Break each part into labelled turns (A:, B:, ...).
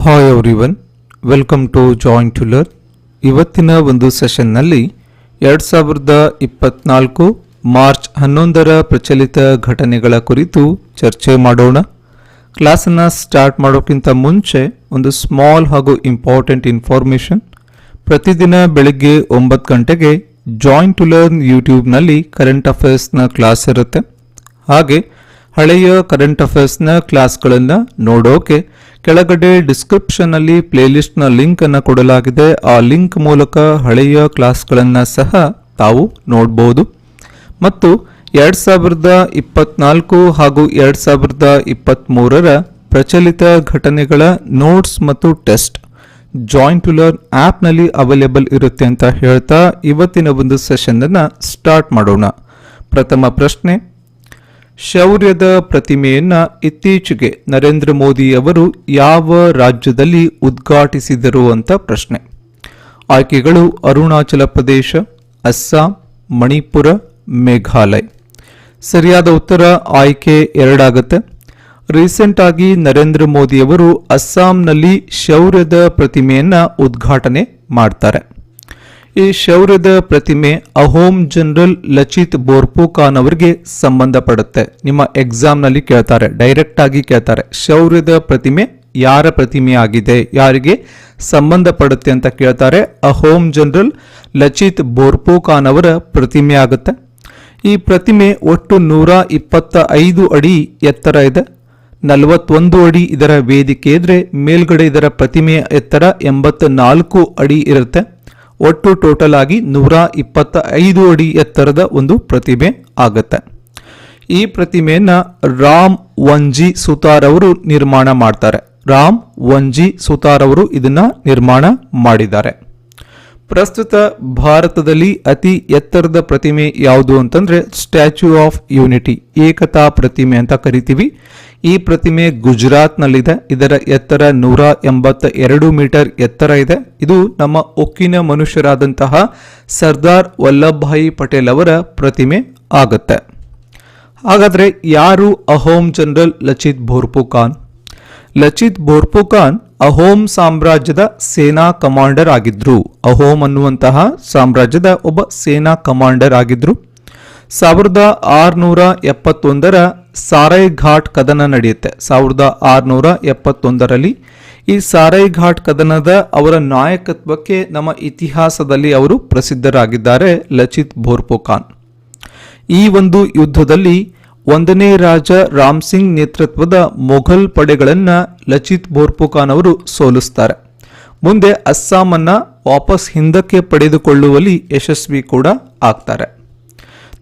A: Hi everyone, welcome to join to learn. ಇವತ್ತಿನ ಒಂದು ಸೆಷನ್ನಲ್ಲಿ 2024 March 11ರ ಪ್ರಚಲಿತ ಘಟನೆಗಳ ಕುರಿತು ಚರ್ಚೆ ಮಾಡೋಣ. ಕ್ಲಾಸನ್ನು ಸ್ಟಾರ್ಟ್ ಮಾಡೋಕ್ಕಿಂತ ಮುಂಚೆ ಒಂದು ಸ್ಮಾಲ್ ಹಾಗೂ ಇಂಪಾರ್ಟೆಂಟ್ ಇನ್ಫಾರ್ಮೇಷನ್. ಪ್ರತಿದಿನ ಬೆಳಗ್ಗೆ 9 ಗಂಟೆಗೆ ಜಾಯಿನ್ ಟು ಲರ್ನ್ ಯೂಟ್ಯೂಬ್ನಲ್ಲಿ ಕರೆಂಟ್ ಅಫೇರ್ಸ್ನ ಕ್ಲಾಸ್ ಇರುತ್ತೆ. ಹಾಗೆ ಹಳೆಯ ಕರೆಂಟ್ ಅಫೇರ್ಸ್ನ ಕ್ಲಾಸ್ಗಳನ್ನು ನೋಡೋಕೆ ಕೆಳಗಡೆ ಡಿಸ್ಕ್ರಿಪ್ಷನ್ನಲ್ಲಿ ಪ್ಲೇಲಿಸ್ಟ್ನ ಲಿಂಕನ್ನು ಕೊಡಲಾಗಿದೆ. ಆ ಲಿಂಕ್ ಮೂಲಕ ಹಳೆಯ ಕ್ಲಾಸ್ಗಳನ್ನು ಸಹ ತಾವು ನೋಡ್ಬೋದು. ಮತ್ತು 2024 ಹಾಗೂ 2023ರ ಪ್ರಚಲಿತ ಘಟನೆಗಳ ನೋಟ್ಸ್ ಮತ್ತು ಟೆಸ್ಟ್ ಜಾಯಿನ್ ಟು ಲರ್ನ್ ಆ್ಯಪ್ನಲ್ಲಿ ಅವೈಲೇಬಲ್ ಇರುತ್ತೆ ಅಂತ ಹೇಳ್ತಾ ಇವತ್ತಿನ ಒಂದು ಸೆಷನ್ನನ್ನು ಸ್ಟಾರ್ಟ್ ಮಾಡೋಣ. ಪ್ರಥಮ ಪ್ರಶ್ನೆ, ಶೌರ್ಯದ ಪ್ರತಿಮೆಯನ್ನು ಇತ್ತೀಚೆಗೆ ನರೇಂದ್ರ ಮೋದಿ ಅವರು ಯಾವ ರಾಜ್ಯದಲ್ಲಿ ಉದ್ಘಾಟಿಸಿದರು ಅಂತ ಪ್ರಶ್ನೆ. ಆಯ್ಕೆಗಳು ಅರುಣಾಚಲ ಪ್ರದೇಶ, ಅಸ್ಸಾಂ, ಮಣಿಪುರ, ಮೇಘಾಲಯ. ಸರಿಯಾದ ಉತ್ತರ ಆಯ್ಕೆ 2 ಆಗುತ್ತೆ. ರೀಸೆಂಟ್ ಆಗಿ ನರೇಂದ್ರ ಮೋದಿ ಅವರು ಅಸ್ಸಾಂನಲ್ಲಿ ಶೌರ್ಯದ ಪ್ರತಿಮೆಯನ್ನು ಉದ್ಘಾಟನೆ ಮಾಡ್ತಾರೆ. ಈ ಶೌರ್ಯದ ಪ್ರತಿಮೆ ಅಹೋಮ್ ಜನರಲ್ ಲಚಿತ್ ಬೋರ್ಫುಕಾನ್ ಅವರಿಗೆ ಸಂಬಂಧಪಡುತ್ತೆ. ನಿಮ್ಮ ಎಕ್ಸಾಮ್ನಲ್ಲಿ ಕೇಳ್ತಾರೆ, ಡೈರೆಕ್ಟ್ ಆಗಿ ಕೇಳ್ತಾರೆ, ಶೌರ್ಯದ ಪ್ರತಿಮೆ ಯಾರ ಪ್ರತಿಮೆ ಆಗಿದೆ, ಯಾರಿಗೆ ಸಂಬಂಧಪಡುತ್ತೆ ಅಂತ ಕೇಳ್ತಾರೆ. ಅಹೋಮ್ ಜನರಲ್ ಲಚಿತ್ ಬೋರ್ಫುಕಾನ್ ಅವರ ಪ್ರತಿಮೆ ಆಗುತ್ತೆ. ಈ ಪ್ರತಿಮೆ ಒಟ್ಟು 125 ಅಡಿ ಎತ್ತರ ಇದೆ. 41 ಅಡಿ ಇದರ ವೇದಿಕೆ ಇದ್ರೆ ಮೇಲ್ಗಡೆ ಇದರ ಪ್ರತಿಮೆಯ ಎತ್ತರ 84 ಅಡಿ ಇರುತ್ತೆ. ಒಟ್ಟು ಟೋಟಲ್ ಆಗಿ 125 ಅಡಿ ಎತ್ತರದ ಒಂದು ಪ್ರತಿಮೆ ಆಗುತ್ತೆ. ಈ ಪ್ರತಿಮೆಯನ್ನ ರಾಮ್ ವಂಜಿ ಸುತಾರ್ ಅವರು ನಿರ್ಮಾಣ ಮಾಡ್ತಾರೆ. ರಾಮ್ ವಂಜಿ ಸುತಾರ್ ಅವರು ಇದನ್ನ ನಿರ್ಮಾಣ ಮಾಡಿದ್ದಾರೆ. ಪ್ರಸ್ತುತ ಭಾರತದಲ್ಲಿ ಅತಿ ಎತ್ತರದ ಪ್ರತಿಮೆ ಯಾವುದು ಅಂತಂದ್ರೆ ಸ್ಟ್ಯಾಚ್ಯೂ ಆಫ್ ಯೂನಿಟಿ, ಏಕತಾ ಪ್ರತಿಮೆ ಅಂತ ಕರಿತೀವಿ. ಈ ಪ್ರತಿಮೆ ಗುಜರಾತ್ನಲ್ಲಿದೆ. ಇದರ ಎತ್ತರ 182 ಮೀಟರ್ ಎತ್ತರ ಇದೆ. ಇದು ನಮ್ಮ ಉಕ್ಕಿನ ಮನುಷ್ಯರಾದಂತಹ ಸರ್ದಾರ್ ವಲ್ಲಭಭಾಯಿ ಪಟೇಲ್ ಅವರ ಪ್ರತಿಮೆ ಆಗುತ್ತೆ. ಹಾಗಾದ್ರೆ ಯಾರು ಅಹೋಮ್ ಜನರಲ್ ಲಚಿತ್ ಬೋರ್ಫುಕಾನ್? ಲಚಿತ್ ಬೋರ್ಫುಕಾನ್ ಅಹೋಮ್ ಸಾಮ್ರಾಜ್ಯದ ಸೇನಾ ಕಮಾಂಡರ್ ಆಗಿದ್ರು. ಅಹೋಮ್ ಅನ್ನುವಂತಹ ಸಾಮ್ರಾಜ್ಯದ ಒಬ್ಬ ಸೇನಾ ಕಮಾಂಡರ್ ಆಗಿದ್ರು. 1671ರ ಸಾರೈ ಘಾಟ್ ಕದನ ನಡೆಯುತ್ತೆ. 1671ರಲ್ಲಿ ಈ ಸಾರೈ ಘಾಟ್ ಕದನದ ಅವರ ನಾಯಕತ್ವಕ್ಕೆ ನಮ್ಮ ಇತಿಹಾಸದಲ್ಲಿ ಅವರು ಪ್ರಸಿದ್ಧರಾಗಿದ್ದಾರೆ, ಲಚಿತ್ ಬೋರ್ಫುಕಾನ್. ಈ ಒಂದು ಯುದ್ಧದಲ್ಲಿ 1ನೇ ರಾಜ ರಾಮ್ ಸಿಂಗ್ ನೇತೃತ್ವದ ಮೊಘಲ್ ಪಡೆಗಳನ್ನು ಲಚಿತ್ ಬೋರ್ಫುಕಾನ್ ಅವರು ಸೋಲಿಸ್ತಾರೆ. ಮುಂದೆ ಅಸ್ಸಾಮನ್ನ ವಾಪಸ್ ಹಿಂದಕ್ಕೆ ಪಡೆದುಕೊಳ್ಳುವಲ್ಲಿ ಯಶಸ್ವಿ ಕೂಡ ಆಗ್ತಾರೆ.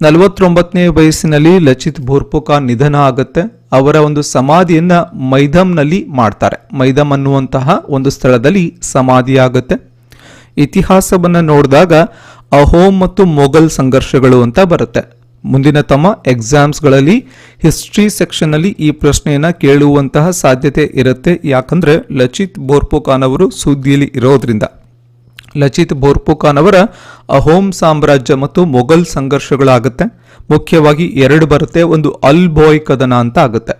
A: 49ನೇ ವಯಸ್ಸಿನಲ್ಲಿ ಲಚಿತ್ ಬೋರ್ಫುಕಾನ್ ನಿಧನ ಆಗುತ್ತೆ. ಅವರ ಒಂದು ಸಮಾಧಿಯನ್ನ ಮೈದಮ್ನಲ್ಲಿ ಮಾಡ್ತಾರೆ. ಮೈದಮ್ ಅನ್ನುವಂತಹ ಒಂದು ಸ್ಥಳದಲ್ಲಿ ಸಮಾಧಿ ಆಗುತ್ತೆ. ಇತಿಹಾಸವನ್ನ ನೋಡಿದಾಗ ಅಹೋಮ್ ಮತ್ತು ಮೊಘಲ್ ಸಂಘರ್ಷಗಳು ಅಂತ ಬರುತ್ತೆ. ಮುಂದಿನ ತಮ್ಮ ಎಕ್ಸಾಮ್ಸ್ಗಳಲ್ಲಿ ಹಿಸ್ಟ್ರಿ ಸೆಕ್ಷನ್ನಲ್ಲಿ ಈ ಪ್ರಶ್ನೆಯನ್ನ ಕೇಳುವಂತಹ ಸಾಧ್ಯತೆ ಇರುತ್ತೆ. ಯಾಕಂದ್ರೆ ಲಚಿತ್ ಬೋರ್ಫುಕಾನ್ ಅವರು ಸುದ್ದಿಯಲ್ಲಿ ಇರೋದ್ರಿಂದ. ಲಚಿತ್ ಬೋರ್ಫುಕಾನ್ ಅವರ ಅಹೋಮ್ ಸಾಮ್ರಾಜ್ಯ ಮತ್ತು ಮೊಘಲ್ ಸಂಘರ್ಷಗಳಾಗುತ್ತೆ. ಮುಖ್ಯವಾಗಿ 2 ಬರುತ್ತೆ. ಒಂದು ಅಲ್ ಬೋಯ್ ಕದನ ಅಂತ ಆಗುತ್ತೆ.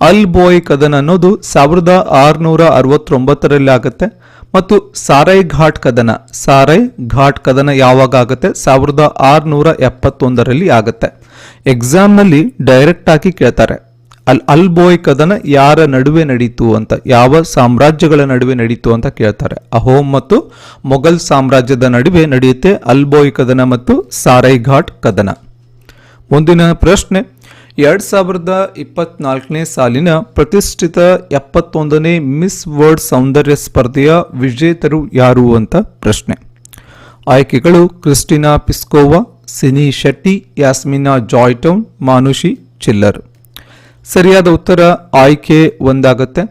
A: ಅಲ್ ಬೋಯ್ ಕದನ ಅನ್ನೋದು 1669ರಲ್ಲಿ ಆಗುತ್ತೆ. ಮತ್ತು ಸಾರೈ ಘಾಟ್ ಕದನ, ಸಾರೈ ಘಾಟ್ ಕದನ ಯಾವಾಗ ಆಗುತ್ತೆ? 1671ರಲ್ಲಿ ಆಗುತ್ತೆ. ಎಕ್ಸಾಮ್ನಲ್ಲಿ ಡೈರೆಕ್ಟ್ ಆಗಿ ಕೇಳ್ತಾರೆ, ಅಲ್ ಬೋಯ್ ಕದನ ಯಾರ ನಡುವೆ ನಡೀತು ಅಂತ, ಯಾವ ಸಾಮ್ರಾಜ್ಯಗಳ ನಡುವೆ ನಡೀತು ಅಂತ ಕೇಳ್ತಾರೆ. ಅಹೋಮ್ ಮತ್ತು ಮೊಘಲ್ ಸಾಮ್ರಾಜ್ಯದ ನಡುವೆ ನಡೆಯುತ್ತೆ ಅಲ್ ಬೋಯ್ ಕದನ ಮತ್ತು ಸಾರೈ ಘಾಟ್ ಕದನ. ಮುಂದಿನ ಪ್ರಶ್ನೆ, 2024ನೇ ಸಾಲಿನ ಪ್ರತಿಷ್ಠಿತ 71ನೇ ಮಿಸ್ ವರ್ಲ್ಡ್ ಸೌಂದರ್ಯ ಸ್ಪರ್ಧೆಯ ವಿಜೇತರು ಯಾರು ಅಂತ ಪ್ರಶ್ನೆ. ಆಯ್ಕೆಗಳು ಕ್ರಿಸ್ಟಿನಾ ಪಿಸ್ಕೋವಾ, ಸಿನಿ ಶೆಟ್ಟಿ, ಯಾಸ್ಮಿನಾ ಜಾಯ್ಟೌನ್, ಮಾನುಷಿ ಚಿಲ್ಲರ್. ಸರಿಯಾದ ಉತ್ತರ ಆಯ್ಕೆ 1 ಆಗುತ್ತೆ.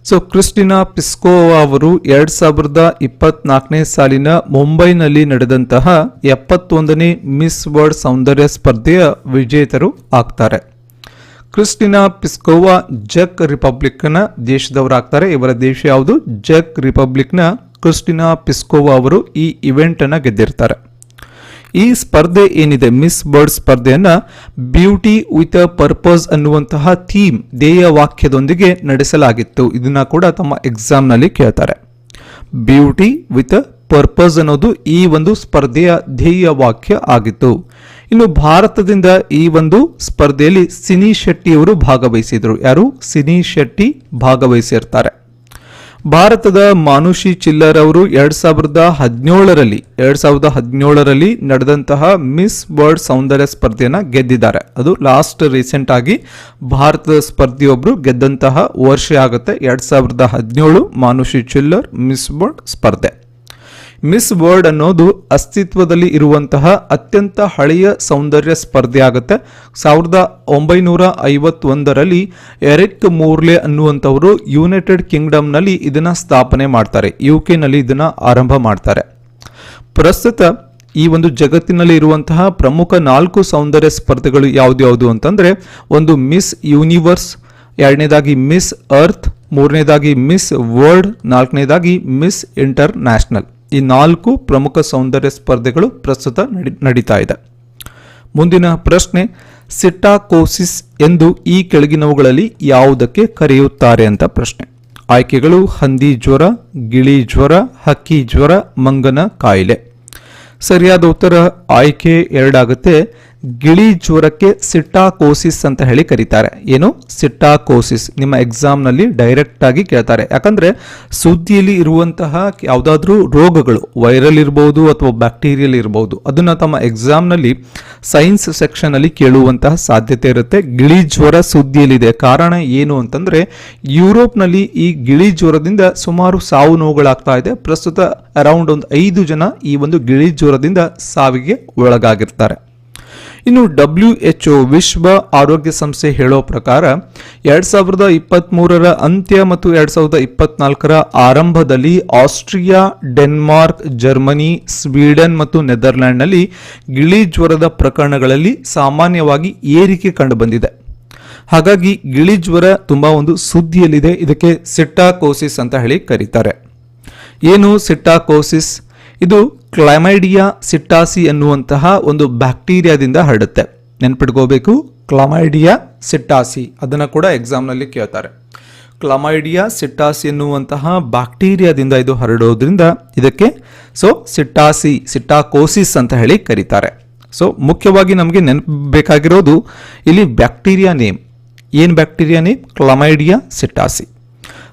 A: ಸೊ ಕ್ರಿಸ್ಟಿನಾ ಪಿಸ್ಕೋವಾ ಅವರು 2024ನೇ ಸಾಲಿನ ಮುಂಬೈನಲ್ಲಿ ನಡೆದಂತಹ 71ನೇ ಮಿಸ್ ವರ್ಲ್ಡ್ ಸೌಂದರ್ಯ ಸ್ಪರ್ಧೆಯ ವಿಜೇತರು ಆಗ್ತಾರೆ. ಕ್ರಿಸ್ಟಿನಾ ಪಿಸ್ಕೋವಾ ಜೆಕ್ ರಿಪಬ್ಲಿಕ್ನ ದೇಶದವರಾಗ್ತಾರೆ. ಇವರ ದೇಶ ಯಾವುದು? ಜೆಕ್ ರಿಪಬ್ಲಿಕ್ನ ಕ್ರಿಸ್ಟಿನಾ ಪಿಸ್ಕೋವಾ ಅವರು ಈ ಇವೆಂಟ್ ಅನ್ನು ಗೆದ್ದಿರ್ತಾರೆ. ಈ ಸ್ಪರ್ಧೆ ಏನಿದೆ ಮಿಸ್ ವರ್ಲ್ಡ್ ಸ್ಪರ್ಧೆಯನ್ನ ಬ್ಯೂಟಿ ವಿತ್ ಅ ಪರ್ಪಸ್ ಅನ್ನುವಂತಹ ಥೀಮ್ ಧ್ಯೇಯ ವಾಕ್ಯದೊಂದಿಗೆ ನಡೆಸಲಾಗಿತ್ತು. ಇದನ್ನ ಕೂಡ ತಮ್ಮ ಎಕ್ಸಾಮ್ ನಲ್ಲಿ ಕೇಳ್ತಾರೆ. ಬ್ಯೂಟಿ ವಿತ್ ಅ ಪರ್ಪಸ್ ಅನ್ನೋದು ಈ ಒಂದು ಸ್ಪರ್ಧೆಯ ಧ್ಯೇಯ ವಾಕ್ಯ ಆಗಿತ್ತು. ಇನ್ನು ಭಾರತದಿಂದ ಈ ಒಂದು ಸ್ಪರ್ಧೆಯಲ್ಲಿ ಸಿನಿ ಶೆಟ್ಟಿ ಅವರು ಭಾಗವಹಿಸಿದ್ರು. ಯಾರು? ಸಿನಿ ಶೆಟ್ಟಿ ಭಾಗವಹಿಸಿರ್ತಾರೆ. ಭಾರತದ ಮಾನುಷಿ ಚಿಲ್ಲರ್ ಅವರು 2017ರಲ್ಲಿ ನಡೆದಂತಹ ಮಿಸ್ ವರ್ಲ್ಡ್ ಸೌಂದರ್ಯ ಸ್ಪರ್ಧೆಯನ್ನ ಗೆದ್ದಿದ್ದಾರೆ. ಅದು ಲಾಸ್ಟ್ ರೀಸೆಂಟ್ ಆಗಿ ಭಾರತದ ಸ್ಪರ್ಧೆಯೊಬ್ಬರು ಗೆದ್ದಂತಹ ವರ್ಷ ಆಗುತ್ತೆ 2017 ಮಾನುಷಿ ಚಿಲ್ಲರ್ ಮಿಸ್ ವರ್ಲ್ಡ್ ಸ್ಪರ್ಧೆ. ಮಿಸ್ ವರ್ಲ್ಡ್ ಅನ್ನೋದು ಅಸ್ತಿತ್ವದಲ್ಲಿ ಇರುವಂತಹ ಅತ್ಯಂತ ಹಳೆಯ ಸೌಂದರ್ಯ ಸ್ಪರ್ಧೆ ಆಗುತ್ತೆ. 1951ರಲ್ಲಿ ಎರಿಕ್ ಮೂರ್ಲೆ ಅನ್ನುವಂಥವರು ಯುನೈಟೆಡ್ ಕಿಂಗ್ಡಮ್ನಲ್ಲಿ ಇದನ್ನ ಸ್ಥಾಪನೆ ಮಾಡ್ತಾರೆ. UK ನಲ್ಲಿ ಇದನ್ನ ಆರಂಭ ಮಾಡ್ತಾರೆ. ಪ್ರಸ್ತುತ ಈ ಒಂದು ಜಗತ್ತಿನಲ್ಲಿ ಇರುವಂತಹ ಪ್ರಮುಖ 4 ಸೌಂದರ್ಯ ಸ್ಪರ್ಧೆಗಳು ಯಾವ್ದು ಅಂತಂದ್ರೆ, ಒಂದು ಮಿಸ್ ಯೂನಿವರ್ಸ್, ಎರಡನೇದಾಗಿ ಮಿಸ್ ಅರ್ತ್, ಮೂರನೇದಾಗಿ ಮಿಸ್ ವರ್ಲ್ಡ್, ನಾಲ್ಕನೇದಾಗಿ ಮಿಸ್ ಇಂಟರ್ ನ್ಯಾಷನಲ್. ಈ 4 ಪ್ರಮುಖ ಸೌಂದರ್ಯ ಸ್ಪರ್ಧೆಗಳು ಪ್ರಸ್ತುತ ನಡೀತಾ ಇದೆ. ಮುಂದಿನ ಪ್ರಶ್ನೆ, ಸಿಟಾಕೋಸಿಸ್ ಎಂದು ಈ ಕೆಳಗಿನವುಗಳಲ್ಲಿ ಯಾವುದಕ್ಕೆ ಕರೆಯುತ್ತಾರೆ ಅಂತ ಪ್ರಶ್ನೆ. ಆಯ್ಕೆಗಳು: ಹಂದಿ ಜ್ವರ, ಗಿಳಿ ಜ್ವರ, ಹಕ್ಕಿ ಜ್ವರ, ಮಂಗನ ಕಾಯಿಲೆ. ಸರಿಯಾದ ಉತ್ತರ ಆಯ್ಕೆ 2 ಆಗುತ್ತೆ. ಗಿಳಿ ಜ್ವರಕ್ಕೆ ಸಿಟಾಕೋಸಿಸ್ ಅಂತ ಹೇಳಿ ಕರೀತಾರೆ. ಏನು? ಸಿಟಾಕೋಸಿಸ್. ನಿಮ್ಮ ಎಕ್ಸಾಮ್ ನಲ್ಲಿ ಡೈರೆಕ್ಟ್ ಆಗಿ ಕೇಳ್ತಾರೆ. ಯಾಕಂದ್ರೆ ಸುದ್ದಿಯಲ್ಲಿ ಇರುವಂತಹ ಯಾವುದಾದ್ರೂ ರೋಗಗಳು ವೈರಲ್ ಇರಬಹುದು ಅಥವಾ ಬ್ಯಾಕ್ಟೀರಿಯಲ್ ಇರಬಹುದು, ಅದನ್ನ ತಮ್ಮ ಎಕ್ಸಾಮ್ ನಲ್ಲಿ ಸೈನ್ಸ್ ಸೆಕ್ಷನ್ ಅಲ್ಲಿ ಕೇಳುವಂತಹ ಸಾಧ್ಯತೆ ಇರುತ್ತೆ. ಗಿಳಿ ಜ್ವರ ಸುದ್ದಿಯಲ್ಲಿದೆ. ಕಾರಣ ಏನು ಅಂತಂದ್ರೆ, ಯುರೋಪ್ ನಲ್ಲಿ ಈ ಗಿಳಿ ಜ್ವರದಿಂದ ಸುಮಾರು ಸಾವು ನೋವುಗಳಾಗ್ತಾ ಇದೆ. ಪ್ರಸ್ತುತ ಅರೌಂಡ್ ಒಂದು 5 ಜನ ಈ ಒಂದು ಗಿಳಿ ಜ್ವರದಿಂದ ಸಾವಿಗೆ ಒಳಗಾಗಿರ್ತಾರೆ. ಇನ್ನು WHO ವಿಶ್ವ ಆರೋಗ್ಯ ಸಂಸ್ಥೆ ಹೇಳೋ ಪ್ರಕಾರ 2023ರ ಅಂತ್ಯ ಮತ್ತು 2024ರ ಆರಂಭದಲ್ಲಿ ಆಸ್ಟ್ರಿಯಾ, ಡೆನ್ಮಾರ್ಕ್, ಜರ್ಮನಿ, ಸ್ವೀಡನ್ ಮತ್ತು ನೆದರ್ಲ್ಯಾಂಡ್ನಲ್ಲಿ ಗಿಳಿ ಜ್ವರದ ಪ್ರಕರಣಗಳಲ್ಲಿ ಸಾಮಾನ್ಯವಾಗಿ ಏರಿಕೆ ಕಂಡುಬಂದಿದೆ. ಹಾಗಾಗಿ ಗಿಳಿ ಜ್ವರ ತುಂಬಾ ಒಂದು ಸುದ್ದಿಯಲ್ಲಿದೆ. ಇದಕ್ಕೆ ಸಿಟಾಕೋಸಿಸ್ ಅಂತ ಹೇಳಿ ಕರೀತಾರೆ. ಏನು ಸಿಟಾಕೋಸಿಸ್? ಇದು ಕ್ಲಮೈಡಿಯಾ ಸಿಟಾಸಿ ಎನ್ನುವಂತಹ ಒಂದು ಬ್ಯಾಕ್ಟೀರಿಯಾದಿಂದ ಹರಡುತ್ತೆ. ನೆನ್ಪಿಟ್ಕೋಬೇಕು, ಕ್ಲಮೈಡಿಯಾ ಸಿಟಾಸಿ. ಅದನ್ನು ಕೂಡ ಎಕ್ಸಾಮ್ನಲ್ಲಿ ಕೇಳ್ತಾರೆ. ಕ್ಲಮೈಡಿಯಾ ಸಿಟಾಸಿ ಎನ್ನುವಂತಹ ಬ್ಯಾಕ್ಟೀರಿಯಾದಿಂದ ಇದು ಹರಡೋದ್ರಿಂದ ಇದಕ್ಕೆ ಸಿಟಾಕೋಸಿಸ್ ಅಂತ ಹೇಳಿ ಕರೀತಾರೆ. ಮುಖ್ಯವಾಗಿ ನಮಗೆ ನೆನಪಬೇಕಾಗಿರೋದು ಇಲ್ಲಿ ಬ್ಯಾಕ್ಟೀರಿಯಾ ನೇಮ್. ಏನು ಬ್ಯಾಕ್ಟೀರಿಯಾ ನೇಮ್? ಕ್ಲಮೈಡಿಯಾ ಸಿಟಾಸಿ.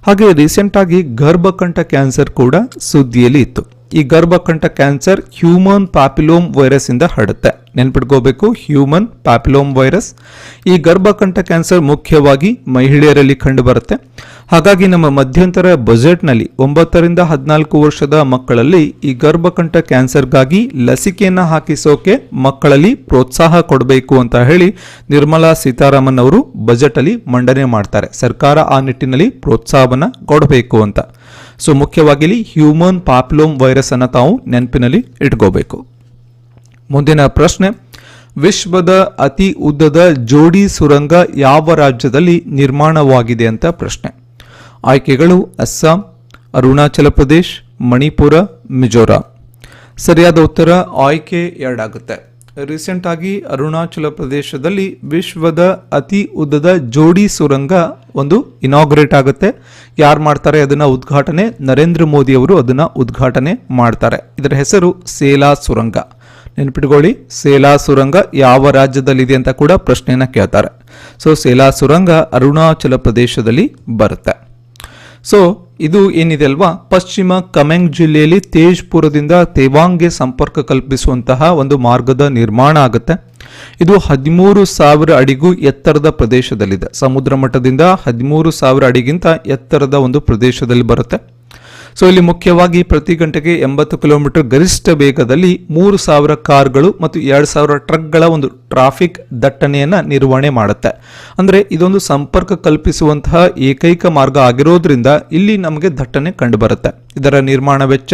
A: ಹಾಗೆ ರೀಸೆಂಟ್ ಆಗಿ ಗರ್ಭಕಂಠ ಕ್ಯಾನ್ಸರ್ ಕೂಡ ಸುದ್ದಿಯಲ್ಲಿ ಇತ್ತು. ಈ ಗರ್ಭಕಂಠ ಕ್ಯಾನ್ಸರ್ ಹ್ಯೂಮನ್ ಪ್ಯಾಪಿಲೋಮ್ ವೈರಸ್ ಇಂದ ಹರಡುತ್ತೆ. ನೆನ್ಪಿಟ್ಕೋಬೇಕು, ಹ್ಯೂಮನ್ ಪ್ಯಾಪಿಲೋಮ್ ವೈರಸ್. ಈ ಗರ್ಭಕಂಠ ಕ್ಯಾನ್ಸರ್ ಮುಖ್ಯವಾಗಿ ಮಹಿಳೆಯರಲ್ಲಿ ಕಂಡು ಬರುತ್ತೆ. ಹಾಗಾಗಿ ನಮ್ಮ ಮಧ್ಯಂತರ ಬಜೆಟ್ನಲ್ಲಿ 9 ರಿಂದ 14 ವರ್ಷದ ಮಕ್ಕಳಲ್ಲಿ ಈ ಗರ್ಭಕಂಠ ಕ್ಯಾನ್ಸರ್ಗಾಗಿ ಲಸಿಕೆಯನ್ನು ಹಾಕಿಸೋಕೆ ಮಕ್ಕಳಲ್ಲಿ ಪ್ರೋತ್ಸಾಹ ಕೊಡಬೇಕು ಅಂತ ಹೇಳಿ ನಿರ್ಮಲಾ ಸೀತಾರಾಮನ್ ಅವರು ಬಜೆಟ್ ಅಲ್ಲಿ ಮಂಡನೆ ಮಾಡ್ತಾರೆ. ಸರ್ಕಾರ ಆ ನಿಟ್ಟಿನಲ್ಲಿ ಪ್ರೋತ್ಸಾಹವನ್ನ ಕೊಡಬೇಕು ಅಂತ. ಮುಖ್ಯವಾಗಿ ಇಲ್ಲಿ ಹ್ಯೂಮನ್ ಪ್ಯಾಪಿಲೋಮ್ ವೈರಸ್ ಅನ್ನ ತಾವು ನೆನಪಿನಲ್ಲಿ ಇಟ್ಕೋಬೇಕು. ಮುಂದಿನ ಪ್ರಶ್ನೆ, ವಿಶ್ವದ ಅತಿ ಉದ್ದದ ಜೋಡಿ ಸುರಂಗ ಯಾವ ರಾಜ್ಯದಲ್ಲಿ ನಿರ್ಮಾಣವಾಗಿದೆ ಅಂತ ಪ್ರಶ್ನೆ. ಆಯ್ಕೆಗಳು: ಅಸ್ಸಾಂ, ಅರುಣಾಚಲ ಪ್ರದೇಶ್, ಮಣಿಪುರ, ಮಿಜೋರಾಂ. ಸರಿಯಾದ ಉತ್ತರ ಆಯ್ಕೆ 2 ಆಗುತ್ತೆ. ರೀಸೆಂಟ್ ಆಗಿ ಅರುಣಾಚಲ ಪ್ರದೇಶದಲ್ಲಿ ವಿಶ್ವದ ಅತಿ ಉದ್ದದ ಜೋಡಿ ಸುರಂಗ ಒಂದು ಇನಾಗ್ರೇಟ್ ಆಗುತ್ತೆ. ಯಾರು ಮಾಡ್ತಾರೆ ಅದನ್ನ ಉದ್ಘಾಟನೆ? ನರೇಂದ್ರ ಮೋದಿ ಅವರು ಅದನ್ನ ಉದ್ಘಾಟನೆ ಮಾಡ್ತಾರೆ. ಇದರ ಹೆಸರು ಸೇಲಾ ಸುರಂಗ. ನೆನಪಿಟ್ಕೊಳ್ಳಿ, ಸೇಲಾ ಸುರಂಗ ಯಾವ ರಾಜ್ಯದಲ್ಲಿದೆ ಅಂತ ಕೂಡ ಪ್ರಶ್ನೆಯನ್ನ ಕೇಳ್ತಾರೆ. ಸೇಲಾ ಸುರಂಗ ಅರುಣಾಚಲ ಪ್ರದೇಶದಲ್ಲಿ ಬರುತ್ತೆ. ಇದು ಏನಿದೆ ಅಲ್ವಾ, ಪಶ್ಚಿಮ ಕಮೆಂಗ್ ಜಿಲ್ಲೆಯಲ್ಲಿ ತೇಜ್ಪುರದಿಂದ ತೇವಾಂಗ್ಗೆ ಸಂಪರ್ಕ ಕಲ್ಪಿಸುವಂತಹ ಒಂದು ಮಾರ್ಗದ ನಿರ್ಮಾಣ ಆಗುತ್ತೆ. ಇದು 13,000 ಅಡಿಗೂ ಎತ್ತರದ ಪ್ರದೇಶದಲ್ಲಿದೆ. ಸಮುದ್ರ ಮಟ್ಟದಿಂದ 13,000 ಅಡಿಗಿಂತ ಎತ್ತರದ ಒಂದು ಪ್ರದೇಶದಲ್ಲಿ ಬರುತ್ತೆ. ಇಲ್ಲಿ ಮುಖ್ಯವಾಗಿ ಪ್ರತಿ ಗಂಟೆಗೆ 80 ಕಿಲೋಮೀಟರ್ ಗರಿಷ್ಠ ವೇಗದಲ್ಲಿ 3,000 ಕಾರ್ಗಳು ಮತ್ತು 2,000 ಟ್ರಕ್ಗಳ ಒಂದು ಟ್ರಾಫಿಕ್ ದಟ್ಟಣೆಯನ್ನು ನಿರ್ವಹಣೆ ಮಾಡುತ್ತೆ. ಅಂದರೆ ಇದೊಂದು ಸಂಪರ್ಕ ಕಲ್ಪಿಸುವಂತಹ ಏಕೈಕ ಮಾರ್ಗ ಆಗಿರೋದ್ರಿಂದ ಇಲ್ಲಿ ನಮಗೆ ದಟ್ಟಣೆ ಕಂಡುಬರುತ್ತೆ. ಇದರ ನಿರ್ಮಾಣ ವೆಚ್ಚ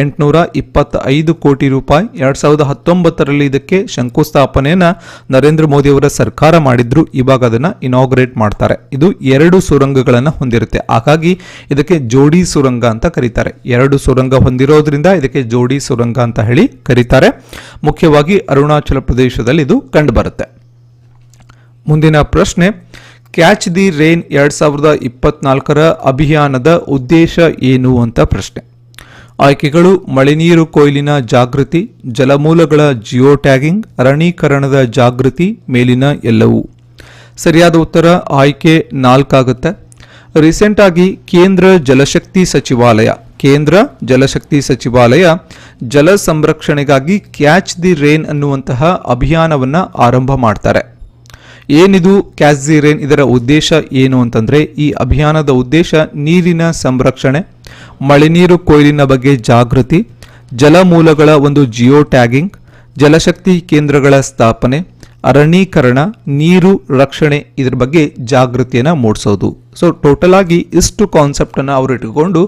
A: 825 ಕೋಟಿ ರೂಪಾಯಿ. 2019ರಲ್ಲಿ ಇದಕ್ಕೆ ಶಂಕುಸ್ಥಾಪನೆಯನ್ನು ನರೇಂದ್ರ ಮೋದಿ ಅವರ ಸರ್ಕಾರ ಮಾಡಿದ್ರು. ಇವಾಗ ಅದನ್ನು ಇನಾಗ್ರೇಟ್ ಮಾಡ್ತಾರೆ. ಇದು 2 ಸುರಂಗಗಳನ್ನು ಹೊಂದಿರುತ್ತೆ. ಹಾಗಾಗಿ ಇದಕ್ಕೆ ಜೋಡಿ ಸುರಂಗ ಅಂತ ಕರೀತಾರೆ. 2 ಸುರಂಗ ಹೊಂದಿರೋದ್ರಿಂದ ಇದಕ್ಕೆ ಜೋಡಿ ಸುರಂಗ ಅಂತ ಹೇಳಿ ಕರೀತಾರೆ. ಮುಖ್ಯವಾಗಿ ಅರುಣಾಚಲ ಪ್ರದೇಶದಲ್ಲಿ ಇದು ಕಂಡುಬರುತ್ತೆ. ಮುಂದಿನ ಪ್ರಶ್ನೆ, ಕ್ಯಾಚ್ ದಿ ರೈನ್ 2024ರ ಅಭಿಯಾನದ ಉದ್ದೇಶ ಏನು ಅಂತ ಪ್ರಶ್ನೆ. ಆಯ್ಕೆಗಳು: ಮಳೆ ನೀರು ಕೊಯ್ಲಿನ ಜಾಗೃತಿ, ಜಲಮೂಲಗಳ ಜಿಯೋ ಟ್ಯಾಗಿಂಗ್, ಅರಣ್ಯೀಕರಣದ ಜಾಗೃತಿ, ಮೇಲಿನ ಎಲ್ಲವೂ. ಸರಿಯಾದ ಉತ್ತರ ಆಯ್ಕೆ 4 ಆಗುತ್ತೆ. ರೀಸೆಂಟ್ ಆಗಿ ಕೇಂದ್ರ ಜಲಶಕ್ತಿ ಸಚಿವಾಲಯ ಜಲ ಸಂರಕ್ಷಣೆಗಾಗಿ ಕ್ಯಾಚ್ ದಿ ರೈನ್ ಅನ್ನುವಂತಹ ಅಭಿಯಾನವನ್ನು ಆರಂಭ ಮಾಡ್ತಾರೆ. ಏನಿದು ಕ್ಯಾಚ್ ದಿ ರೈನ್? ಇದರ ಉದ್ದೇಶ ಏನು ಅಂತಂದರೆ, ಈ ಅಭಿಯಾನದ ಉದ್ದೇಶ ನೀರಿನ ಸಂರಕ್ಷಣೆ, ಮಳೆ ನೀರು ಕೊಯ್ಲಿನ ಬಗ್ಗೆ ಜಾಗೃತಿ, ಜಲಮೂಲಗಳ ಒಂದು ಜಿಯೋ ಟ್ಯಾಗಿಂಗ್, ಜಲಶಕ್ತಿ ಕೇಂದ್ರಗಳ ಸ್ಥಾಪನೆ, ಅರಣ್ಯೀಕರಣ, ನೀರು ರಕ್ಷಣೆ, ಇದರ ಬಗ್ಗೆ ಜಾಗೃತಿಯನ್ನು ಮೂಡಿಸೋದು. ಸೊ ಟೋಟಲ್ ಆಗಿ ಇಷ್ಟು ಕಾನ್ಸೆಪ್ಟನ್ನು ಅವರು ಇಟ್ಟುಕೊಂಡು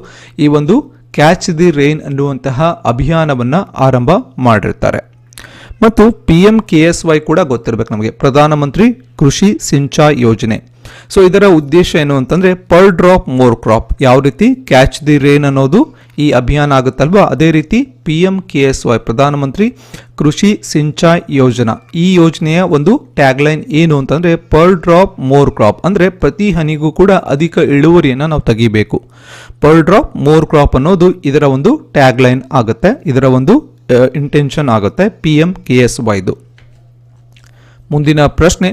A: ಈ ಒಂದು ಕ್ಯಾಚ್ ದಿ ರೈನ್ ಅನ್ನುವಂತಹ ಅಭಿಯಾನವನ್ನು ಆರಂಭ ಮಾಡಿರ್ತಾರೆ. ಮತ್ತು PMKSY ಕೂಡ ಗೊತ್ತಿರಬೇಕು ನಮಗೆ, ಪ್ರಧಾನಮಂತ್ರಿ ಕೃಷಿ ಸಿಂಚಾಯಿ ಯೋಜನೆ. ಸೊ ಇದರ ಉದ್ದೇಶ ಏನು ಅಂತಂದರೆ ಪರ್ ಡ್ರಾಪ್ ಮೋರ್ ಕ್ರಾಪ್. ಯಾವ ರೀತಿ ಕ್ಯಾಚ್ ದಿ ರೈನ್ ಅನ್ನೋದು ಈ ಅಭಿಯಾನ ಆಗುತ್ತಲ್ವಾ, ಅದೇ ರೀತಿ PMKSY ಪ್ರಧಾನಮಂತ್ರಿ ಕೃಷಿ ಸಿಂಚಾಯಿ ಯೋಜನಾ, ಈ ಯೋಜನೆಯ ಒಂದು ಟ್ಯಾಗ್ಲೈನ್ ಏನು ಅಂತಂದರೆ ಪರ್ ಡ್ರಾಪ್ ಮೋರ್ ಕ್ರಾಪ್. ಅಂದರೆ ಪ್ರತಿ ಹನಿಗೂ ಕೂಡ ಅಧಿಕ ಇಳುವರಿಯನ್ನು ನಾವು ತೆಗಿಬೇಕು. ಪರ್ ಡ್ರಾಪ್ ಮೋರ್ ಕ್ರಾಪ್ ಅನ್ನೋದು ಇದರ ಒಂದು ಟ್ಯಾಗ್ಲೈನ್ ಆಗುತ್ತೆ, ಇದರ ಒಂದು ಇಂಟೆನ್ಷನ್ ಆಗುತ್ತೆ PMKSYದು. ಮುಂದಿನ ಪ್ರಶ್ನೆ,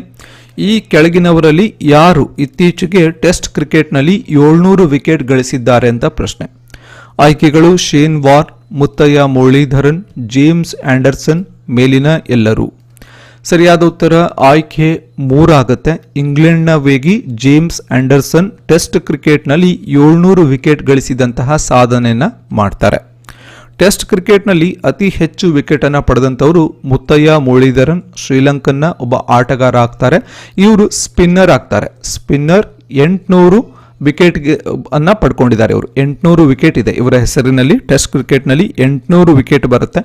A: ಈ ಕೆಳಗಿನವರಲ್ಲಿ ಯಾರು ಇತ್ತೀಚೆಗೆ ಟೆಸ್ಟ್ ಕ್ರಿಕೆಟ್ನಲ್ಲಿ 700 ವಿಕೆಟ್ ಗಳಿಸಿದ್ದಾರೆ ಅಂತ ಪ್ರಶ್ನೆ. ಆಯ್ಕೆಗಳು: Shane Warne, Muttiah Muralitharan, James Anderson, ಮೇಲಿನ ಎಲ್ಲರೂ. ಸರಿಯಾದ ಉತ್ತರ ಆಯ್ಕೆ 3 ಆಗುತ್ತೆ. ಇಂಗ್ಲೆಂಡ್ನ ವೇಗಿ ಜೇಮ್ಸ್ ಆಂಡರ್ಸನ್ ಟೆಸ್ಟ್ ಕ್ರಿಕೆಟ್ನಲ್ಲಿ 700 ವಿಕೆಟ್ ಗಳಿಸಿದಂತಹ ಸಾಧನೆಯನ್ನು ಮಾಡ್ತಾರೆ. ಟೆಸ್ಟ್ ಕ್ರಿಕೆಟ್ನಲ್ಲಿ ಅತಿ ಹೆಚ್ಚು ವಿಕೆಟನ್ನು ಪಡೆದಂಥವರು ಮುತ್ತಯ್ಯ ಮುರಳೀಧರನ್, ಶ್ರೀಲಂಕನ್ನ ಒಬ್ಬ ಆಟಗಾರ ಆಗ್ತಾರೆ. ಇವರು ಸ್ಪಿನ್ನರ್ ಆಗ್ತಾರೆ. ಸ್ಪಿನ್ನರ್ 800 ವಿಕೆಟ್ ಅನ್ನ ಪಡ್ಕೊಂಡಿದ್ದಾರೆ. ಇವರು 800 ವಿಕೆಟ್ ಇದೆ ಇವರ ಹೆಸರಿನಲ್ಲಿ. ಟೆಸ್ಟ್ ಕ್ರಿಕೆಟ್ನಲ್ಲಿ 800 ವಿಕೆಟ್ ಬರುತ್ತೆ.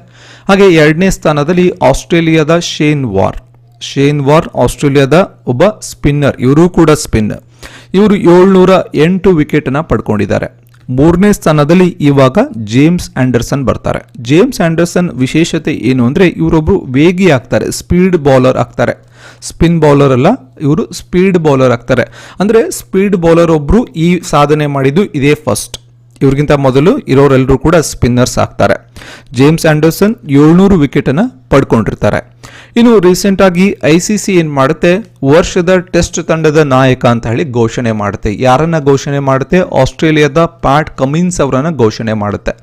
A: ಹಾಗೆ 2ನೇ ಸ್ಥಾನದಲ್ಲಿ ಆಸ್ಟ್ರೇಲಿಯಾದ ಶೇನ್ ವಾರ್ನ್ ಆಸ್ಟ್ರೇಲಿಯಾದ ಒಬ್ಬ ಸ್ಪಿನ್ನರ್, ಇವರು ಕೂಡ ಸ್ಪಿನ್ನರ್. ಇವರು 708 ವಿಕೆಟ್ ಅನ್ನ ಪಡ್ಕೊಂಡಿದ್ದಾರೆ. 3ನೇ ಸ್ಥಾನದಲ್ಲಿ ಇವಾಗ ಜೇಮ್ಸ್ ಆಂಡರ್ಸನ್ ಬರ್ತಾರೆ. ಜೇಮ್ಸ್ ಆಂಡರ್ಸನ್ ವಿಶೇಷತೆ ಏನು ಅಂದರೆ ಇವರೊಬ್ಬರು ವೇಗಿ ಆಗ್ತಾರೆ, ಸ್ಪೀಡ್ ಬೌಲರ್ ಆಗ್ತಾರೆ. ಸ್ಪಿನ್ ಬೌಲರ್ ಅಲ್ಲ, ಇವರು ಸ್ಪೀಡ್ ಬೌಲರ್ ಆಗ್ತಾರೆ. ಅಂದರೆ ಸ್ಪೀಡ್ ಬೌಲರ್ ಒಬ್ಬರು ಈ ಸಾಧನೆ ಮಾಡಿದ್ದು ಇದೇ ಫಸ್ಟ್. ಇವ್ರಿಗಿಂತ ಮೊದಲು ಇರೋರೆಲ್ಲರೂ ಕೂಡ ಸ್ಪಿನ್ನರ್ಸ್ ಆಗ್ತಾರೆ. James Anderson 700 ವಿಕೆಟನ್ನು ಪಡ್ಕೊಂಡಿರ್ತಾರೆ. ಇನ್ನು ರೀಸೆಂಟ್ ಆಗಿ ICC ಏನು ಮಾಡುತ್ತೆ, ವರ್ಷದ ಟೆಸ್ಟ್ ತಂಡದ ನಾಯಕ ಅಂತ ಹೇಳಿ ಘೋಷಣೆ ಮಾಡುತ್ತೆ. ಯಾರನ್ನ ಘೋಷಣೆ ಮಾಡುತ್ತೆ? ಆಸ್ಟ್ರೇಲಿಯಾದ ಪ್ಯಾಟ್ ಕಮಿನ್ಸ್ ಅವರನ್ನ ಘೋಷಣೆ ಮಾಡುತ್ತೆ.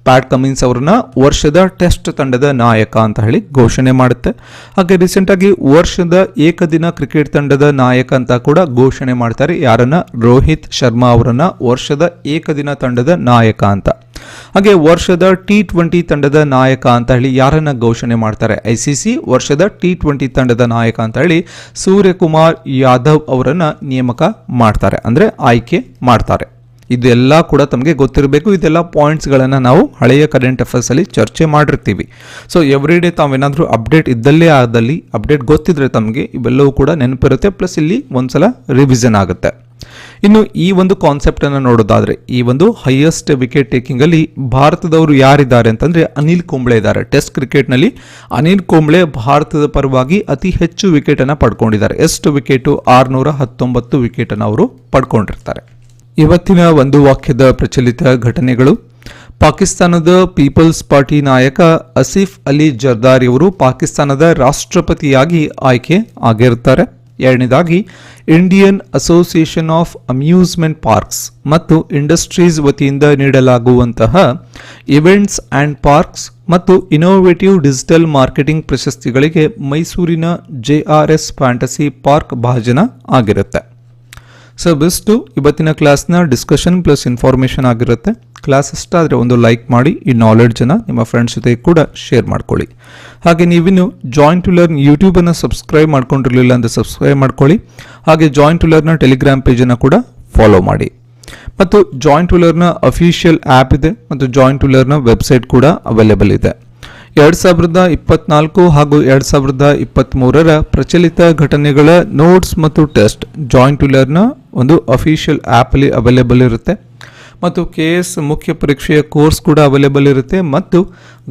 A: ಪ್ಯಾಟ್ ಕಮಿನ್ಸ್ ಅವರನ್ನ ವರ್ಷದ ಟೆಸ್ಟ್ ತಂಡದ ನಾಯಕ ಅಂತ ಹೇಳಿ ಘೋಷಣೆ ಮಾಡುತ್ತೆ. ಹಾಗೆ ರೀಸೆಂಟ್ ಆಗಿ ವರ್ಷದ ಏಕದಿನ ಕ್ರಿಕೆಟ್ ತಂಡದ ನಾಯಕ ಅಂತ ಕೂಡ ಘೋಷಣೆ ಮಾಡ್ತಾರೆ. ಯಾರನ್ನ? ರೋಹಿತ್ ಶರ್ಮಾ ಅವರನ್ನ ವರ್ಷದ ಏಕದಿನ ತಂಡದ ನಾಯಕ ಅಂತ. ಹಾಗೆ ವರ್ಷದ T20 ತಂಡದ ನಾಯಕ ಅಂತ ಹೇಳಿ ಯಾರನ್ನ ಘೋಷಣೆ ಮಾಡ್ತಾರೆ? ICC ವರ್ಷದ T20 ತಂಡದ ನಾಯಕ ಅಂತ ಹೇಳಿ ಸೂರ್ಯಕುಮಾರ್ ಯಾದವ್ ಅವರನ್ನ ನೇಮಕ ಮಾಡ್ತಾರೆ, ಅಂದ್ರೆ ಆಯ್ಕೆ ಮಾಡ್ತಾರೆ. ಇದೆಲ್ಲ ಕೂಡ ತಮಗೆ ಗೊತ್ತಿರಬೇಕು. ಇದೆಲ್ಲ ಪಾಯಿಂಟ್ಸ್ಗಳನ್ನು ನಾವು ಹಳೆಯ ಕರೆಂಟ್ ಅಫೇರ್ಸ್ ಅಲ್ಲಿ ಚರ್ಚೆ ಮಾಡಿರ್ತೀವಿ. ಸೊ ಎವ್ರಿ ಡೇ ತಾವೇನಾದರೂ ಅಪ್ಡೇಟ್ ಇದ್ದಲ್ಲೇ ಆದಲ್ಲಿ ಅಪ್ಡೇಟ್ ಗೊತ್ತಿದ್ರೆ ತಮಗೆ ಇವೆಲ್ಲವೂ ಕೂಡ ನೆನಪಿರುತ್ತೆ. ಪ್ಲಸ್ ಇಲ್ಲಿ ಒಂದ್ಸಲ ರಿವಿಷನ್ ಆಗುತ್ತೆ. ಇನ್ನು ಈ ಒಂದು ಕಾನ್ಸೆಪ್ಟ್ ಅನ್ನು ನೋಡೋದಾದ್ರೆ, ಈ ಒಂದು ಹೈಯೆಸ್ಟ್ ವಿಕೆಟ್ ಟೇಕಿಂಗ್ ಅಲ್ಲಿ ಭಾರತದವರು ಯಾರಿದ್ದಾರೆ ಅಂತಂದ್ರೆ ಅನಿಲ್ ಕುಂಬ್ಳೆ ಇದ್ದಾರೆ. ಟೆಸ್ಟ್ ಕ್ರಿಕೆಟ್ ನಲ್ಲಿ ಅನಿಲ್ ಕುಂಬ್ಳೆ ಭಾರತದ ಪರವಾಗಿ ಅತಿ ಹೆಚ್ಚು ವಿಕೆಟ್ ಅನ್ನ ಪಡ್ಕೊಂಡಿದ್ದಾರೆ. ಎಷ್ಟು ವಿಕೆಟ್? 619 ವಿಕೆಟ್ ಅನ್ನು ಅವರು ಪಡ್ಕೊಂಡಿರ್ತಾರೆ. ಇವತ್ತಿನ ಒಂದು ವಾಕ್ಯದ ಪ್ರಚಲಿತ ಘಟನೆಗಳು. ಪಾಕಿಸ್ತಾನದ ಪೀಪಲ್ಸ್ ಪಾರ್ಟಿ ನಾಯಕ ಆಸಿಫ್ ಅಲಿ ಜರ್ದಾರಿ ಅವರು ಪಾಕಿಸ್ತಾನದ ರಾಷ್ಟ್ರಪತಿಯಾಗಿ ಆಯ್ಕೆ ಆಗಿರುತ್ತಾರೆ. ಎರಡನೇದಾಗಿ, Indian association of amusement parks ಮತ್ತು ಇಂಡಸ್ಟ್ರೀಸ್ ವತಿಯಿಂದ ನೀಡಲಾಗುವಂತಹ ಇವೆಂಟ್ಸ್ ಆ್ಯಂಡ್ ಪಾರ್ಕ್ಸ್ ಮತ್ತು ಇನೋವೇಟಿವ್ ಡಿಜಿಟಲ್ ಮಾರ್ಕೆಟಿಂಗ್ ಪ್ರಶಸ್ತಿಗಳಿಗೆ ಮೈಸೂರಿನ JRS ಫ್ಯಾಂಟಸಿ ಪಾರ್ಕ್ ಭಾಜನ ಆಗಿರುತ್ತೆ. ಸೊ ಬೆಸ್ಟು ಇವತ್ತಿನ ಕ್ಲಾಸ್ನ ಡಿಸ್ಕಷನ್ ಪ್ಲಸ್ ಇನ್ಫಾರ್ಮೇಷನ್ ಆಗಿರುತ್ತೆ. ಕ್ಲಾಸ್ ಇಷ್ಟ ಆದರೆ ಒಂದು ಲೈಕ್ ಮಾಡಿ, ಈ ನಾಲೆಡ್ಜನ್ನು ನಿಮ್ಮ ಫ್ರೆಂಡ್ಸ್ ಜೊತೆ ಕೂಡ ಶೇರ್ ಮಾಡ್ಕೊಳ್ಳಿ. ಹಾಗೆ ನೀವಿನ್ನು ಜಾಯಿನ್ ಟು ಲರ್ನ್ ಯೂಟ್ಯೂಬನ್ನು ಸಬ್ಸ್ಕ್ರೈಬ್ ಮಾಡ್ಕೊಂಡಿರಲಿಲ್ಲ ಅಂದರೆ ಸಬ್ಸ್ಕ್ರೈಬ್ ಮಾಡ್ಕೊಳ್ಳಿ. ಹಾಗೆ ಜಾಯಿನ್ ಟು ಲರ್ನ ಟೆಲಿಗ್ರಾಮ್ ಪೇಜನ್ನು ಕೂಡ ಫಾಲೋ ಮಾಡಿ. ಮತ್ತು ಜಾಯಿನ್ ಟು ಲರ್ನ ಅಫಿಷಿಯಲ್ ಆ್ಯಪ್ ಇದೆ ಮತ್ತು ಜಾಯಿನ್ ಟು ಲರ್ನ ವೆಬ್ಸೈಟ್ ಕೂಡ ಅವೈಲೇಬಲ್ ಇದೆ. 2024 ಹಾಗೂ 2023 ಪ್ರಚಲಿತ ಘಟನೆಗಳ ನೋಟ್ಸ್ ಮತ್ತು ಟೆಸ್ಟ್ ಜಾಯಿನ್ ಟು ಲರ್ನ ಒಂದು ಅಫಿಷಿಯಲ್ ಆ್ಯಪಲ್ಲಿ ಅವೈಲೇಬಲ್ ಇರುತ್ತೆ. ಮತ್ತು KS ಮುಖ್ಯ ಪರೀಕ್ಷೆಯ ಕೋರ್ಸ್ ಕೂಡ ಅವೈಲೇಬಲ್ ಇರುತ್ತೆ ಮತ್ತು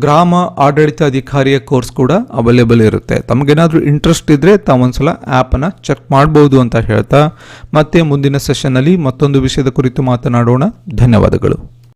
A: ಗ್ರಾಮ ಆಡಳಿತ ಅಧಿಕಾರಿಯ ಕೋರ್ಸ್ ಕೂಡ ಅವೈಲೇಬಲ್ ಇರುತ್ತೆ. ತಮಗೇನಾದರೂ ಇಂಟ್ರೆಸ್ಟ್ ಇದ್ದರೆ ತಾವೊಂದ್ಸಲ ಆ್ಯಪನ್ನು ಚೆಕ್ ಮಾಡ್ಬೋದು ಅಂತ ಹೇಳ್ತಾ ಮತ್ತೆ ಮುಂದಿನ ಸೆಷನ್ನಲ್ಲಿ ಮತ್ತೊಂದು ವಿಷಯದ ಕುರಿತು ಮಾತನಾಡೋಣ. ಧನ್ಯವಾದಗಳು.